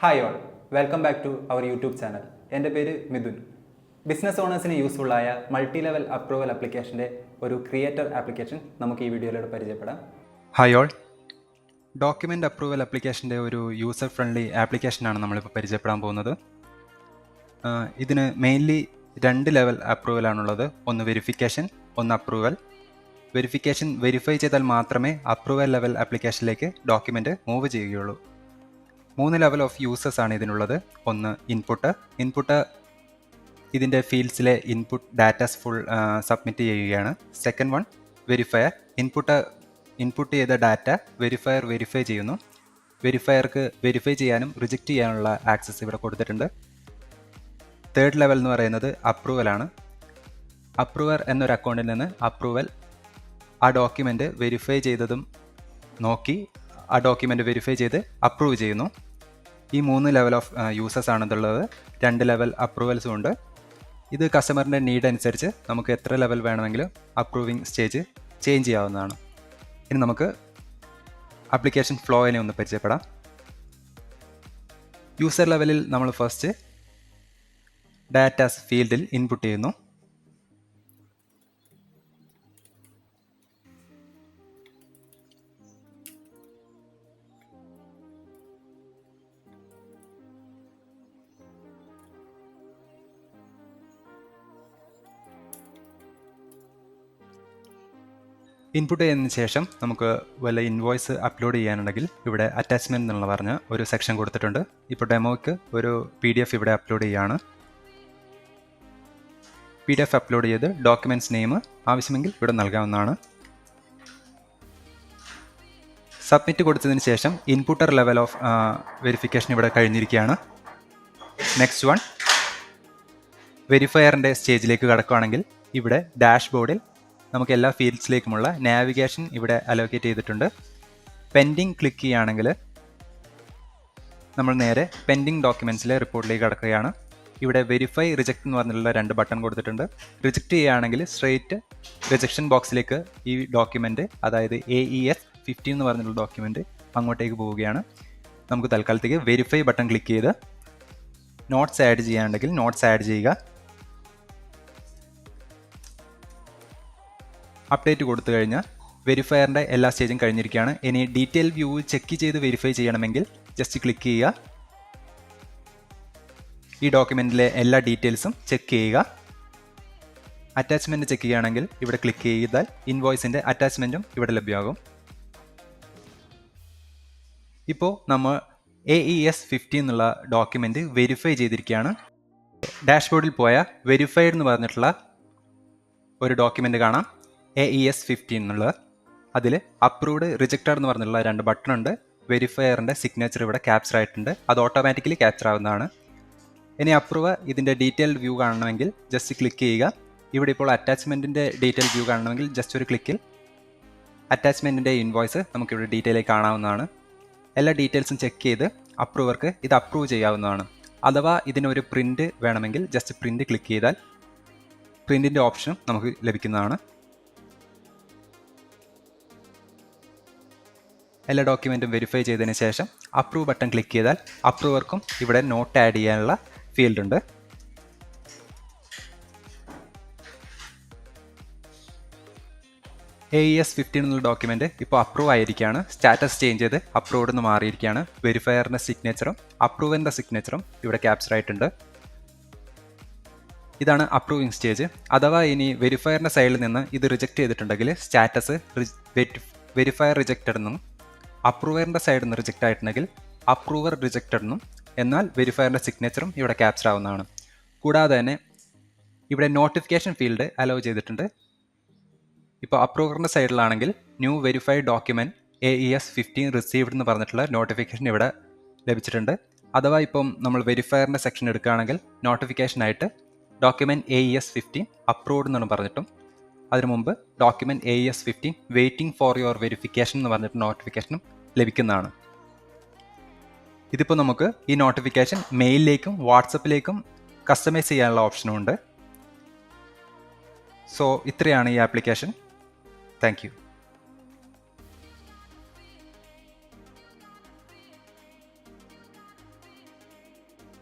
Hi all, welcome back to our YouTube channel. എൻ്റെ പേര് Mithun. Business ഓണേഴ്സിന് യൂസ്ഫുള്ളായ മൾട്ടി ലെവൽ അപ്രൂവൽ ആപ്ലിക്കേഷൻ്റെ ഒരു ക്രിയേറ്റർ ആപ്ലിക്കേഷൻ നമുക്ക് ഈ വീഡിയോയിലൂടെ പരിചയപ്പെടാം. ഹായ് ഓൾ, ഡോക്യുമെൻ്റ് അപ്രൂവൽ ആപ്ലിക്കേഷൻ്റെ ഒരു യൂസർ ഫ്രണ്ട്ലി ആപ്ലിക്കേഷനാണ് നമ്മളിപ്പോൾ പരിചയപ്പെടാൻ പോകുന്നത്. ഇതിന് മെയിൻലി 2 ലെവൽ അപ്രൂവലാണുള്ളത്. ഒന്ന് വെരിഫിക്കേഷൻ, ഒന്ന് അപ്രൂവൽ. വെരിഫിക്കേഷൻ വെരിഫൈ ചെയ്താൽ മാത്രമേ അപ്രൂവൽ ലെവൽ ആപ്ലിക്കേഷനിലേക്ക് ഡോക്യുമെൻ്റ് മൂവ് ചെയ്യുകയുള്ളൂ. 3 ലെവൽ ഓഫ് യൂസേഴ്സ് ആണ് ഇതിനുള്ളത്. ഒന്ന് ഇൻപുട്ട് ഇതിൻ്റെ ഫീൽഡ്സിലെ ഇൻപുട്ട് ഡാറ്റാസ് ഫുൾ സബ്മിറ്റ് ചെയ്യുകയാണ്. സെക്കൻഡ് വൺ വെരിഫയർ, ഇൻപുട്ട് ചെയ്ത ഡാറ്റ വെരിഫയർ വെരിഫൈ ചെയ്യുന്നു. വെരിഫയർക്ക് വെരിഫൈ ചെയ്യാനും റിജക്റ്റ് ചെയ്യാനുള്ള ആക്സസ് ഇവിടെ കൊടുത്തിട്ടുണ്ട്. തേർഡ് ലെവൽ എന്ന് പറയുന്നത് അപ്രൂവലാണ്. അപ്രൂവർ എന്നൊരു അക്കൗണ്ടിൽ നിന്ന് അപ്രൂവൽ ആ ഡോക്യുമെൻ്റ് വെരിഫൈ ചെയ്തതും നോക്കി ആ ഡോക്യുമെൻ്റ് വെരിഫൈ ചെയ്ത് അപ്രൂവ് ചെയ്യുന്നു. ഈ 3 ലെവൽ ഓഫ് യൂസേഴ്സ് ആണ് ഇതുള്ളത്. 2 ലെവൽ അപ്രൂവൽസും ഉണ്ട്. ഇത് കസ്റ്റമറിൻ്റെ നീഡ് അനുസരിച്ച് നമുക്ക് എത്ര ലെവൽ വേണമെങ്കിലും അപ്രൂവിങ് സ്റ്റേജ് ചേഞ്ച് ചെയ്യാവുന്നതാണ്. ഇനി നമുക്ക് ആപ്ലിക്കേഷൻ ഫ്ലോയിനെ ഒന്ന് പരിചയപ്പെടാം. യൂസർ ലെവലിൽ നമ്മൾ ഫസ്റ്റ് ഡാറ്റാസ് ഫീൽഡിൽ ഇൻപുട്ട് ചെയ്യുന്നു. ഇൻപുട്ട് ചെയ്തതിന് ശേഷം നമുക്ക് വല്ല ഇൻവോയ്സ് അപ്ലോഡ് ചെയ്യാനുണ്ടെങ്കിൽ ഇവിടെ അറ്റാച്ച്മെൻറ്റ് എന്നുള്ള പറഞ്ഞ ഒരു സെക്ഷൻ കൊടുത്തിട്ടുണ്ട്. ഇപ്പോൾ ഡെമോയ്ക്ക് ഒരു PDF ഇവിടെ അപ്ലോഡ് ചെയ്യുകയാണ്. PDF അപ്ലോഡ് ചെയ്ത് ഡോക്യുമെൻറ്റ്സ് നെയിം ആവശ്യമെങ്കിൽ ഇവിടെ നൽകാവുന്നതാണ്. സബ്മിറ്റ് കൊടുത്തതിന് ശേഷം ഇൻപുട്ടർ ലെവൽ ഓഫ് വെരിഫിക്കേഷൻ ഇവിടെ കഴിഞ്ഞിരിക്കുകയാണ്. നെക്സ്റ്റ് വൺ വെരിഫയറിൻ്റെ സ്റ്റേജിലേക്ക് കടക്കുകയാണെങ്കിൽ ഇവിടെ ഡാഷ്ബോർഡിൽ നമുക്ക് എല്ലാ ഫീൽഡ്സിലേക്കുമുള്ള നാവിഗേഷൻ ഇവിടെ അലോക്കേറ്റ് ചെയ്തിട്ടുണ്ട്. പെൻഡിങ് ക്ലിക്ക് ചെയ്യുകയാണെങ്കിൽ നമ്മൾ നേരെ പെൻഡിങ് ഡോക്യുമെൻറ്റ്സിലെ റിപ്പോർട്ടിലേക്ക് കടക്കുകയാണ്. ഇവിടെ വെരിഫൈ റിജക്റ്റ് എന്ന് പറഞ്ഞിട്ടുള്ള 2 ബട്ടൺ കൊടുത്തിട്ടുണ്ട്. റിജക്റ്റ് ചെയ്യുകയാണെങ്കിൽ സ്ട്രെയിറ്റ് റിജക്ഷൻ ബോക്സിലേക്ക് ഈ ഡോക്യുമെൻ്റ്, അതായത് AES 15 എന്ന് പറഞ്ഞിട്ടുള്ള ഡോക്യുമെൻ്റ് അങ്ങോട്ടേക്ക് പോവുകയാണ്. നമുക്ക് തൽക്കാലത്തേക്ക് വെരിഫൈ ബട്ടൺ ക്ലിക്ക് ചെയ്ത് നോട്ട്സ് ആഡ് ചെയ്യുകയാണെങ്കിൽ നോട്ട്സ് ആഡ് ചെയ്യുക. അപ്ഡേറ്റ് കൊടുത്തു കഴിഞ്ഞാൽ വെരിഫയറിൻ്റെ എല്ലാ സ്റ്റേജും കഴിഞ്ഞിരിക്കുകയാണ്. ഇനി ഡീറ്റെയിൽ വ്യൂ ചെക്ക് ചെയ്ത് വെരിഫൈ ചെയ്യണമെങ്കിൽ ജസ്റ്റ് ക്ലിക്ക് ചെയ്യുക. ഈ ഡോക്യുമെൻറ്റിലെ എല്ലാ ഡീറ്റെയിൽസും ചെക്ക് ചെയ്യുക. അറ്റാച്ച്മെൻറ്റ് ചെക്ക് ചെയ്യുകയാണെങ്കിൽ ഇവിടെ ക്ലിക്ക് ചെയ്താൽ ഇൻവോയ്സിൻ്റെ അറ്റാച്ച്മെൻറ്റും ഇവിടെ ലഭ്യമാകും. ഇപ്പോൾ നമ്മൾ AES 15 എന്നുള്ള ഡോക്യുമെൻറ്റ് വെരിഫൈ ചെയ്തിരിക്കുകയാണ്. ഡാഷ്ബോർഡിൽ പോയ വെരിഫൈഡ് എന്ന് പറഞ്ഞിട്ടുള്ള ഒരു ഡോക്യുമെൻറ്റ് കാണാം, AES 15 എന്നുള്ളത്. അതിൽ അപ്രൂവ്ഡ് റിജക്റ്റഡ് എന്ന് പറഞ്ഞിട്ടുള്ള 2 ബട്ടൺ ഉണ്ട്. വെരിഫയറിൻ്റെ സിഗ്നേച്ചർ ഇവിടെ ക്യാപ്ചർ ആയിട്ടുണ്ട്. അത് ഓട്ടോമാറ്റിക്കലി ക്യാപ്ചർ ആവുന്നതാണ്. ഇനി അപ്രൂവ് ഇതിൻ്റെ ഡീറ്റെയിൽ വ്യൂ കാണണമെങ്കിൽ ജസ്റ്റ് ക്ലിക്ക് ചെയ്യുക. ഇവിടെ ഇപ്പോൾ അറ്റാച്ച്മെൻറ്റിൻ്റെ ഡീറ്റെയിൽ വ്യൂ കാണണമെങ്കിൽ ജസ്റ്റ് ഒരു ക്ലിക്കിൽ അറ്റാച്ച്മെൻറ്റിൻ്റെ ഇൻവോയ്സ് നമുക്കിവിടെ ഡീറ്റെയിലായി കാണാവുന്നതാണ്. എല്ലാ ഡീറ്റെയിൽസും ചെക്ക് ചെയ്ത് അപ്രൂവർക്ക് ഇത് അപ്രൂവ് ചെയ്യാവുന്നതാണ്. അഥവാ ഇതിനൊരു പ്രിൻ്റ് വേണമെങ്കിൽ ജസ്റ്റ് പ്രിൻ്റ് ക്ലിക്ക് ചെയ്താൽ പ്രിൻറ്റിൻ്റെ ഓപ്ഷനും നമുക്ക് ലഭിക്കുന്നതാണ്. എല്ലാ ഡോക്യുമെൻറ്റും വെരിഫൈ ചെയ്തതിന് ശേഷം അപ്രൂവ് ബട്ടൺ ക്ലിക്ക് ചെയ്താൽ അപ്രൂവർക്കും ഇവിടെ നോട്ട് ആഡ് ചെയ്യാനുള്ള ഫീൽഡ് ഉണ്ട്. AES 15 എന്നുള്ള ഡോക്യുമെൻറ്റ് ഇപ്പോൾ അപ്രൂവ് ആയിരിക്കുകയാണ്. സ്റ്റാറ്റസ് ചേഞ്ച് ചെയ്ത് അപ്രൂവ്ഡ് എന്ന് മാറിയിരിക്കുകയാണ്. വെരിഫയറിൻ്റെ സിഗ്നേച്ചറും അപ്രൂവറിൻ്റെ സിഗ്നേച്ചറും ഇവിടെ ക്യാപ്ചർ ആയിട്ടുണ്ട്. ഇതാണ് അപ്രൂവിങ് സ്റ്റേജ്. അഥവാ ഇനി വെരിഫയറിൻ്റെ സൈഡിൽ നിന്ന് ഇത് റിജക്റ്റ് ചെയ്തിട്ടുണ്ടെങ്കിൽ സ്റ്റാറ്റസ് വെരിഫയർ റിജക്റ്റഡ് എന്നും, അപ്രൂവറിൻ്റെ സൈഡിൽ നിന്ന് റിജക്റ്റ് ആയിട്ടുണ്ടെങ്കിൽ അപ്രൂവർ റിജക്റ്റഡ് എന്നും, എന്നാൽ വെരിഫയറിൻ്റെ സിഗ്നേച്ചറും ഇവിടെ ക്യാപ്ചർ ആവുന്നതാണ്. കൂടാതെ തന്നെ ഇവിടെ നോട്ടിഫിക്കേഷൻ ഫീൽഡ് അലോ ചെയ്തിട്ടുണ്ട്. ഇപ്പോൾ അപ്രൂവറിൻ്റെ സൈഡിലാണെങ്കിൽ new verified document AES 15 received എന്ന് പറഞ്ഞിട്ടുള്ള നോട്ടിഫിക്കേഷൻ ഇവിടെ ലഭിച്ചിട്ടുണ്ട്. അഥവാ ഇപ്പം നമ്മൾ വെരിഫയറിൻ്റെ സെക്ഷൻ എടുക്കുകയാണെങ്കിൽ നോട്ടിഫിക്കേഷനായിട്ട് ഡോക്യുമെൻറ്റ് AES 15 അപ്രൂവ്ഡ് എന്നാണ് പറഞ്ഞിട്ടും, അതിനു മുമ്പ് document AES 15 waiting for your verification എന്ന് പറഞ്ഞിട്ട് നോട്ടിഫിക്കേഷനും ലഭിക്കുന്നതാണ്. ഇതിപ്പോൾ നമുക്ക് ഈ നോട്ടിഫിക്കേഷൻ മെയിലിലേക്കും വാട്സപ്പിലേക്കും കസ്റ്റമൈസ് ചെയ്യാനുള്ള ഓപ്ഷനും ഉണ്ട്. സോ ഇത്രയാണ് ഈ ആപ്ലിക്കേഷൻ. Thank you.